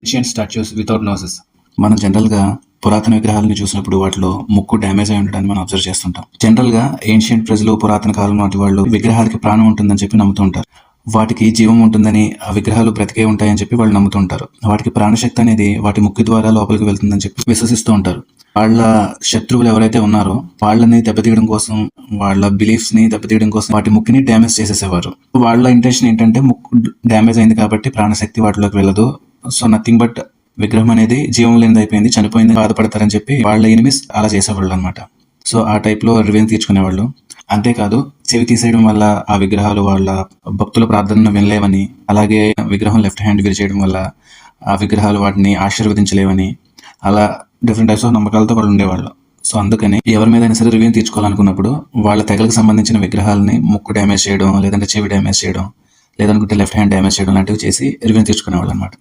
Ancient statues without noses. మనం general గా పురాతన విగ్రహాలను చూసినప్పుడు వాటిలో ముక్కు డ్యామేజ్ అయి ఉండడాన్ని మనం అబ్జర్వ్ చేస్తుంటాం. జనరల్ గా ఏన్షియంట్ ప్రజలు, పురాతన కాలం నాటి వాళ్ళు విగ్రహాలకి ప్రాణం ఉంటుందని చెప్పి నమ్ముతూ ఉంటారు. వాటికి జీవం ఉంటుందని, ఆ విగ్రహాలు బ్రతికే ఉంటాయని చెప్పి వాళ్ళు నమ్ముతూ ఉంటారు. వాటికి ప్రాణశక్తి అనేది వాటి ముక్కు ద్వారా లోపలికి వెళ్తుందని చెప్పి విశ్వసిస్తూ ఉంటారు. వాళ్ళ శత్రువులు ఎవరైతే ఉన్నారో వాళ్ళని దెబ్బతీయడం కోసం, వాళ్ళ బిలీఫ్స్ ని దెబ్బతీయడం కోసం వాటి ముక్కుని డ్యామేజ్ చేసేసేవారు. వాళ్ళ ఇంటెన్షన్ ఏంటంటే ముక్కు డ్యామేజ్ అయింది కాబట్టి ప్రాణశక్తి వాటిలోకి వెళ్ళదు, సో నథింగ్ బట్ విగ్రహం అనేది జీవం లేనిది అయిపోయింది, చనిపోయింది, బాధపడతారని చెప్పి వాళ్ళ ఎనిమిస్ అలా చేసేవాళ్ళు అనమాట. సో ఆ టైప్ లో రివెంజ్ తీర్చుకునేవాళ్ళు. అంతేకాదు, చెవి తీసేయడం వల్ల ఆ విగ్రహాలు వాళ్ళ భక్తుల ప్రార్థనను వినలేవని, అలాగే విగ్రహం లెఫ్ట్ హ్యాండ్ విరిచేయడం వల్ల ఆ విగ్రహాలు వాటిని ఆశీర్వదించలేవని, అలా డిఫరెంట్ టైప్స్ ఆఫ్ నమ్మకాలతో వాళ్ళు ఉండేవాళ్ళు. సో అందుకని ఎవరి మీద సరే రివ్యూ తీర్చుకోవాలనుకున్నప్పుడు వాళ్ళ తెగలకు సంబంధించిన విగ్రహాలని ముక్కు డ్యామేజ్ చేయడం, లేదంటే చెవి డ్యామేజ్ చేయడం, లేదనుకుంటే లెఫ్ట్ హ్యాండ్ డ్యామేజ్ చేయడం లాంటివి చేసి రివ్యూ తీర్చుకునేవాళ్ళు అనమాట.